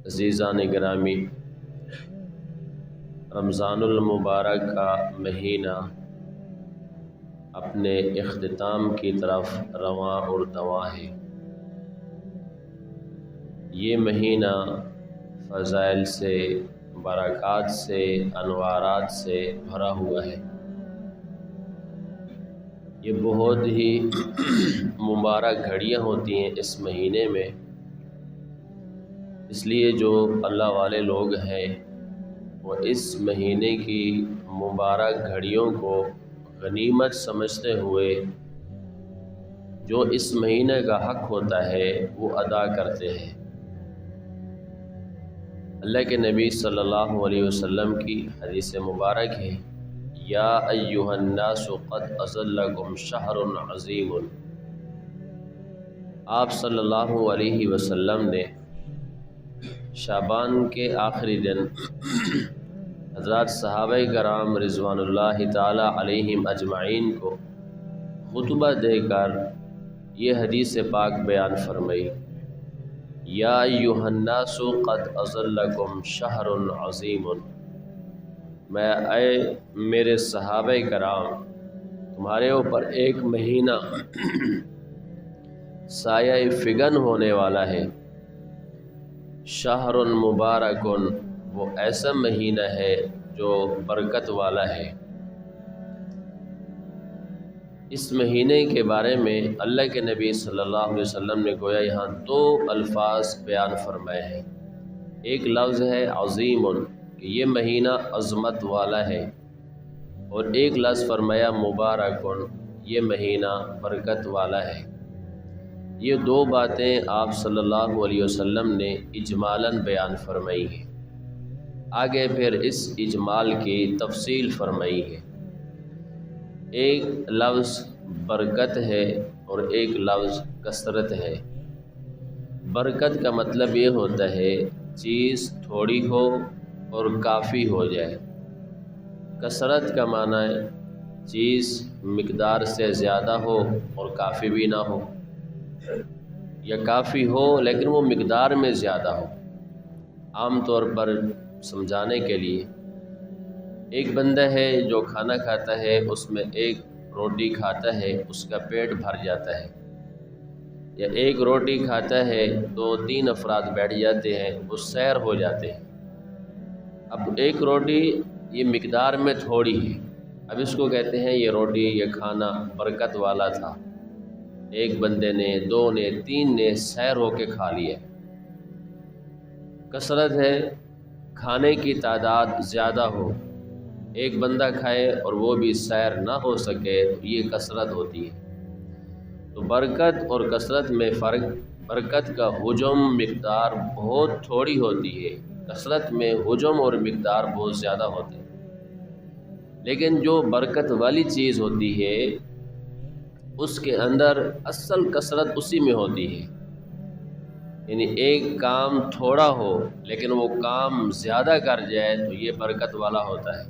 عزیزان گرامی، رمضان المبارک کا مہینہ اپنے اختتام کی طرف رواں اور دواں ہے۔ یہ مہینہ فضائل سے، برکات سے، انوارات سے بھرا ہوا ہے۔ یہ بہت ہی مبارک گھڑیاں ہوتی ہیں اس مہینے میں، اس لیے جو اللہ والے لوگ ہیں وہ اس مہینے کی مبارک گھڑیوں کو غنیمت سمجھتے ہوئے جو اس مہینے کا حق ہوتا ہے وہ ادا کرتے ہیں۔ اللہ کے نبی صلی اللہ علیہ وسلم کی حدیث مبارک ہے، یا ایھا الناس قد اظلکم شہر عظیم۔ آپ صلی اللہ علیہ وسلم نے شعبان کے آخری دن حضرات صحابہ کرام رضوان اللہ تعالی علیہم اجمعین کو خطبہ دے کر یہ حدیث پاک بیان فرمائی، یا ایھا الناس قد اظلکم شہر عظیم۔ میں اے میرے صحابہ کرام، تمہارے اوپر ایک مہینہ سایہ فگن ہونے والا ہے۔ شہر مبارک، وہ ایسا مہینہ ہے جو برکت والا ہے۔ اس مہینے کے بارے میں اللہ کے نبی صلی اللہ علیہ وسلم نے گویا یہاں دو الفاظ بیان فرمائے ہیں۔ ایک لفظ ہے عظیم، کہ یہ مہینہ عظمت والا ہے، اور ایک لفظ فرمایا مبارک، یہ مہینہ برکت والا ہے۔ یہ دو باتیں آپ صلی اللہ علیہ وسلم نے اجمالاً بیان فرمائی ہیں۔ آگے پھر اس اجمال کی تفصیل فرمائی ہے۔ ایک لفظ برکت ہے اور ایک لفظ کثرت ہے۔ برکت کا مطلب یہ ہوتا ہے چیز تھوڑی ہو اور کافی ہو جائے۔ کثرت کا معنی ہے چیز مقدار سے زیادہ ہو اور کافی بھی نہ ہو، یا کافی ہو لیکن وہ مقدار میں زیادہ ہو۔ عام طور پر سمجھانے کے لیے، ایک بندہ ہے جو کھانا کھاتا ہے، اس میں ایک روٹی کھاتا ہے، اس کا پیٹ بھر جاتا ہے، یا ایک روٹی کھاتا ہے 2-3 افراد بیٹھ جاتے ہیں، وہ سیر ہو جاتے ہیں۔ اب ایک روٹی یہ مقدار میں تھوڑی ہے، اب اس کو کہتے ہیں یہ روٹی، یہ کھانا برکت والا تھا، ایک بندے نے، 2 نے، 3 نے سیر ہو کے کھا لیا۔ کثرت ہے کھانے کی تعداد زیادہ ہو، ایک بندہ کھائے اور وہ بھی سیر نہ ہو سکے، تو یہ کثرت ہوتی ہے۔ تو برکت اور کثرت میں فرق، برکت کا حجم مقدار بہت تھوڑی ہوتی ہے، کثرت میں حجم اور مقدار بہت زیادہ ہوتے ہیں۔ لیکن جو برکت والی چیز ہوتی ہے اس کے اندر اصل کثرت اسی میں ہوتی ہے، یعنی ایک کام تھوڑا ہو لیکن وہ کام زیادہ کر جائے تو یہ برکت والا ہوتا ہے۔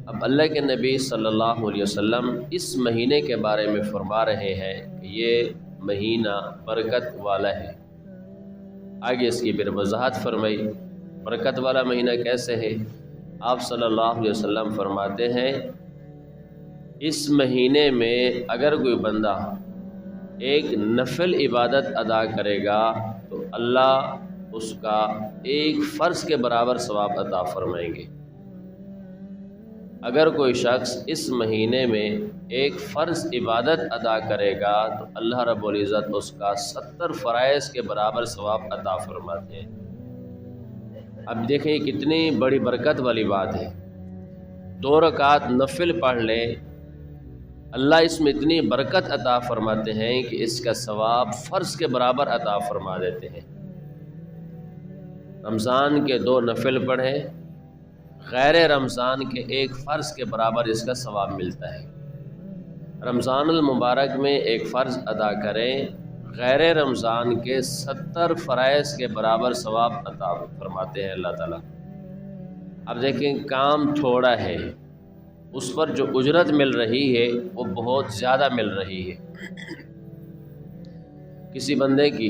اب اللہ کے نبی صلی اللہ علیہ وسلم اس مہینے کے بارے میں فرما رہے ہیں کہ یہ مہینہ برکت والا ہے۔ آگے اس کی پھر وضاحت فرمائی، برکت والا مہینہ کیسے ہے؟ آپ صلی اللہ علیہ وسلم فرماتے ہیں اس مہینے میں اگر کوئی بندہ ایک نفل عبادت ادا کرے گا تو اللہ اس کا ایک فرض کے برابر ثواب عطا فرمائیں گے۔ اگر کوئی شخص اس مہینے میں ایک فرض عبادت ادا کرے گا تو اللہ رب العزت اس کا 70 فرائض کے برابر ثواب عطا فرماتے ہیں۔ اب دیکھیں کتنی بڑی برکت والی بات ہے۔ 2 رکعت نفل پڑھ لیں، اللہ اس میں اتنی برکت عطا فرماتے ہیں کہ اس کا ثواب فرض کے برابر عطا فرما دیتے ہیں۔ رمضان کے 2 نفل پڑھیں، غیر رمضان کے ایک فرض کے برابر اس کا ثواب ملتا ہے۔ رمضان المبارک میں ایک فرض ادا کریں، غیر رمضان کے 70 فرائض کے برابر ثواب عطا فرماتے ہیں اللہ تعالیٰ۔ اب دیکھیں کام تھوڑا ہے، اس پر جو اجرت مل رہی ہے وہ بہت زیادہ مل رہی ہے۔ کسی بندے کی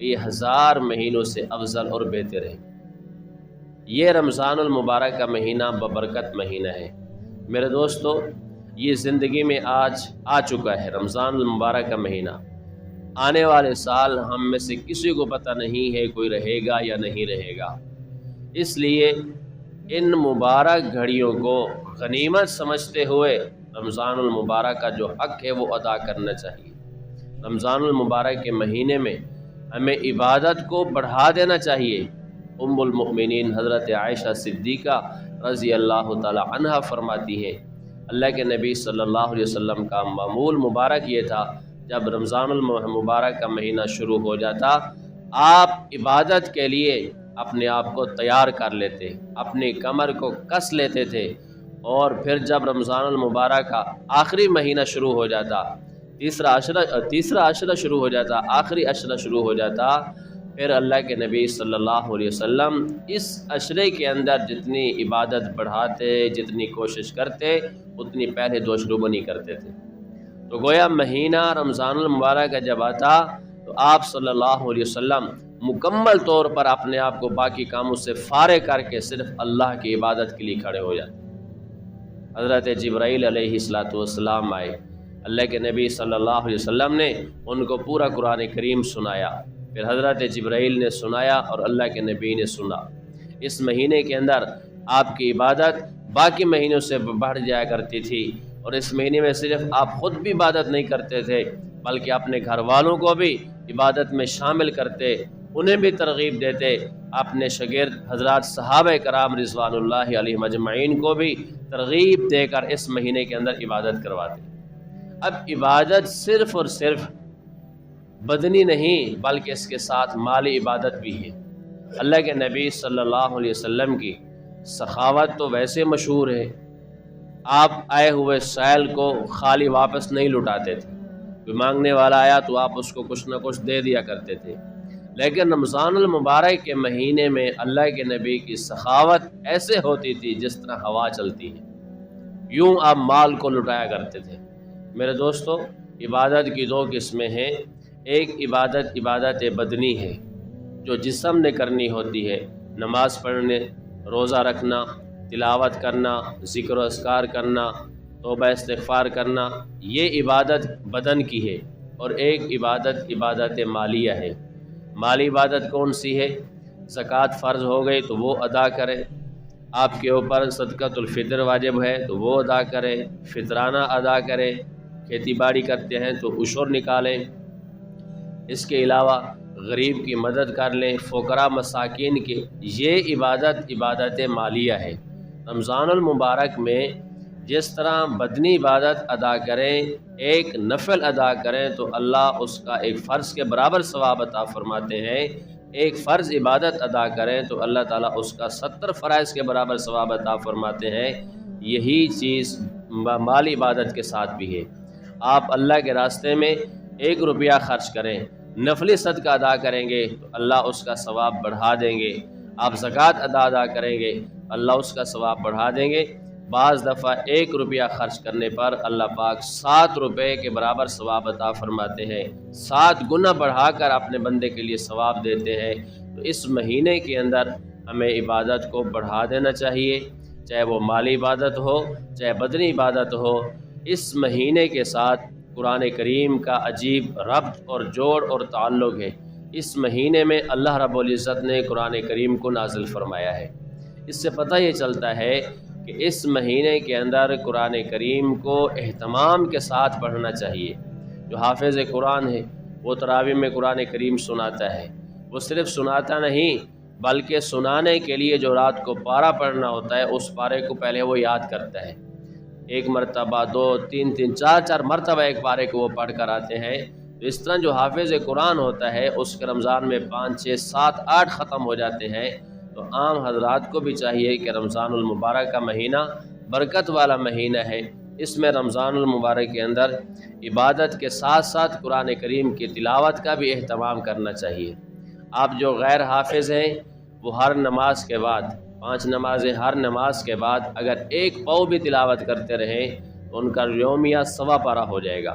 یہ 1000 مہینوں سے افضل اور بہتر ہے۔ یہ رمضان المبارک کا مہینہ ببرکت مہینہ ہے۔ میرے دوستو، یہ زندگی میں آج آ چکا ہے رمضان المبارک کا مہینہ۔ آنے والے سال ہم میں سے کسی کو پتہ نہیں ہے کوئی رہے گا یا نہیں رہے گا، اس لیے ان مبارک گھڑیوں کو غنیمت سمجھتے ہوئے رمضان المبارک کا جو حق ہے وہ ادا کرنا چاہیے۔ رمضان المبارک کے مہینے میں ہمیں عبادت کو بڑھا دینا چاہیے۔ ام المؤمنین حضرت عائشہ صدیقہ رضی اللہ تعالی عنہا فرماتی ہیں، اللہ کے نبی صلی اللہ علیہ وسلم کا معمول مبارک یہ تھا، جب رمضان المبارک کا مہینہ شروع ہو جاتا آپ عبادت کے لیے اپنے آپ کو تیار کر لیتے، اپنی کمر کو کس لیتے تھے، اور پھر جب رمضان المبارک کا آخری مہینہ شروع ہو جاتا، تیسرا عشرہ شروع ہو جاتا، آخری عشرہ شروع ہو جاتا، پھر اللہ کے نبی صلی اللہ علیہ وسلم اس عشرے کے اندر جتنی عبادت بڑھاتے، جتنی کوشش کرتے، اتنی پہلے 2 شروع نہیں کرتے تھے۔ تو گویا مہینہ رمضان المبارک کا جب آتا تو آپ صلی اللہ علیہ وسلم مکمل طور پر اپنے آپ کو باقی کاموں سے فارغ کر کے صرف اللہ کی عبادت کے لیے کھڑے ہو جاتے۔ حضرت جبرائیل علیہ السلام آئے، اللہ کے نبی صلی اللہ علیہ وسلم نے ان کو پورا قرآن کریم سنایا، پھر حضرت جبرائیل نے سنایا اور اللہ کے نبی نے سنا۔ اس مہینے کے اندر آپ کی عبادت باقی مہینوں سے بڑھ جایا کرتی تھی، اور اس مہینے میں صرف آپ خود بھی عبادت نہیں کرتے تھے بلکہ اپنے گھر والوں کو بھی عبادت میں شامل کرتے، انہیں بھی ترغیب دیتے، اپنے شاگرد حضرات صحابہ کرام رضوان اللہ علیہم اجمعین کو بھی ترغیب دے کر اس مہینے کے اندر عبادت کرواتے۔ اب عبادت صرف اور صرف بدنی نہیں بلکہ اس کے ساتھ مالی عبادت بھی ہے۔ اللہ کے نبی صلی اللہ علیہ وسلم کی سخاوت تو ویسے مشہور ہے، آپ آئے ہوئے سائل کو خالی واپس نہیں لٹاتے تھے، کوئی مانگنے والا آیا تو آپ اس کو کچھ نہ کچھ دے دیا کرتے تھے، لیکن رمضان المبارک کے مہینے میں اللہ کے نبی کی سخاوت ایسے ہوتی تھی جس طرح ہوا چلتی ہے، یوں آپ مال کو لٹایا کرتے تھے۔ میرے دوستو، عبادت کی 2 قسمیں ہیں، ایک عبادت بدنی ہے جو جسم نے کرنی ہوتی ہے، نماز پڑھنے، روزہ رکھنا، تلاوت کرنا، ذکر و اذکار کرنا، توبہ استغفار کرنا، یہ عبادت بدن کی ہے، اور ایک عبادت مالیہ ہے۔ مالی عبادت کون سی ہے؟ زکوٰۃ فرض ہو گئی تو وہ ادا کریں، آپ کے اوپر صدقۃ الفطر واجب ہے تو وہ ادا کریں، فطرانہ ادا کریں، کھیتی باڑی کرتے ہیں تو عشر نکالیں، اس کے علاوہ غریب کی مدد کر لیں، فقراء مساکین کی، یہ عبادت مالیہ ہے۔ رمضان المبارک میں جس طرح بدنی عبادت ادا کریں، ایک نفل ادا کریں تو اللہ اس کا ایک فرض کے برابر ثواب عطا فرماتے ہیں، ایک فرض عبادت ادا کریں تو اللہ تعالیٰ اس کا 70 فرائض کے برابر ثواب عطا فرماتے ہیں۔ یہی چیز مالی عبادت کے ساتھ بھی ہے۔ آپ اللہ کے راستے میں 1 روپیہ خرچ کریں، نفلی صدقہ ادا کریں گے تو اللہ اس کا ثواب بڑھا دیں گے، آپ زکوٰۃ ادا کریں گے اللہ اس کا ثواب بڑھا دیں گے۔ بعض دفعہ 1 روپیہ خرچ کرنے پر اللہ پاک 7 روپے کے برابر ثواب عطا فرماتے ہیں، 7 گنا بڑھا کر اپنے بندے کے لیے ثواب دیتے ہیں۔ تو اس مہینے کے اندر ہمیں عبادت کو بڑھا دینا چاہیے، چاہے وہ مالی عبادت ہو چاہے بدنی عبادت ہو۔ اس مہینے کے ساتھ قرآن کریم کا عجیب ربط اور جوڑ اور تعلق ہے۔ اس مہینے میں اللہ رب العزت نے قرآن کریم کو نازل فرمایا ہے۔ اس سے پتہ یہ چلتا ہے کہ اس مہینے کے اندر قرآن کریم کو اہتمام کے ساتھ پڑھنا چاہیے۔ جو حافظ قرآن ہے وہ تراویح میں قرآن کریم سناتا ہے، وہ صرف سناتا نہیں بلکہ سنانے کے لیے جو رات کو پارہ پڑھنا ہوتا ہے اس پارے کو پہلے وہ یاد کرتا ہے، 1 مرتبہ 2 3 4 مرتبہ ایک پارے کو وہ پڑھ کر آتے ہیں۔ تو اس طرح جو حافظ قرآن ہوتا ہے اس کے رمضان میں 5 6 7 8 ختم ہو جاتے ہیں۔ تو عام حضرات کو بھی چاہیے کہ رمضان المبارک کا مہینہ برکت والا مہینہ ہے، اس میں رمضان المبارک کے اندر عبادت کے ساتھ ساتھ قرآن کریم کی تلاوت کا بھی اہتمام کرنا چاہیے۔ آپ جو غیر حافظ ہیں وہ ہر نماز کے بعد 5 نمازیں، ہر نماز کے بعد اگر 1 پاؤ بھی تلاوت کرتے رہیں تو ان کا یومیہ 1.25 پارہ ہو جائے گا۔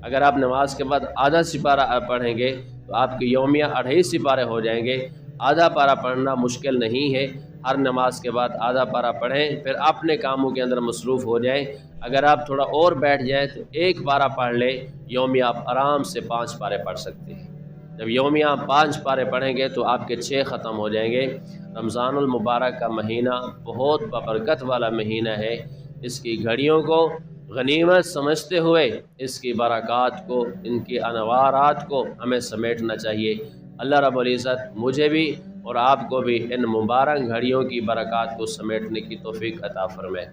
اگر آپ نماز کے بعد آدھا سپارہ پڑھیں گے تو آپ کے یومیہ 2.5 سپارے ہو جائیں گے۔ آدھا پارہ پڑھنا مشکل نہیں ہے، ہر نماز کے بعد آدھا پارہ پڑھیں، پھر اپنے کاموں کے اندر مصروف ہو جائیں۔ اگر آپ تھوڑا اور بیٹھ جائیں تو 1 پارہ پڑھ لیں، یومیہ آپ آرام سے 5 پارے پڑھ سکتے ہیں۔ جب یومیہ آپ 5 پارے پڑھیں گے تو آپ کے 6 ختم ہو جائیں گے۔ رمضان المبارک کا مہینہ بہت ببرکت والا مہینہ ہے، اس کی گھڑیوں کو غنیمت سمجھتے ہوئے اس کی برکات کو، ان کے انوارات کو ہمیں سمیٹنا چاہیے۔ اللہ رب العزت مجھے بھی اور آپ کو بھی ان مبارک گھڑیوں کی برکات کو سمیٹنے کی توفیق عطا فرمائے۔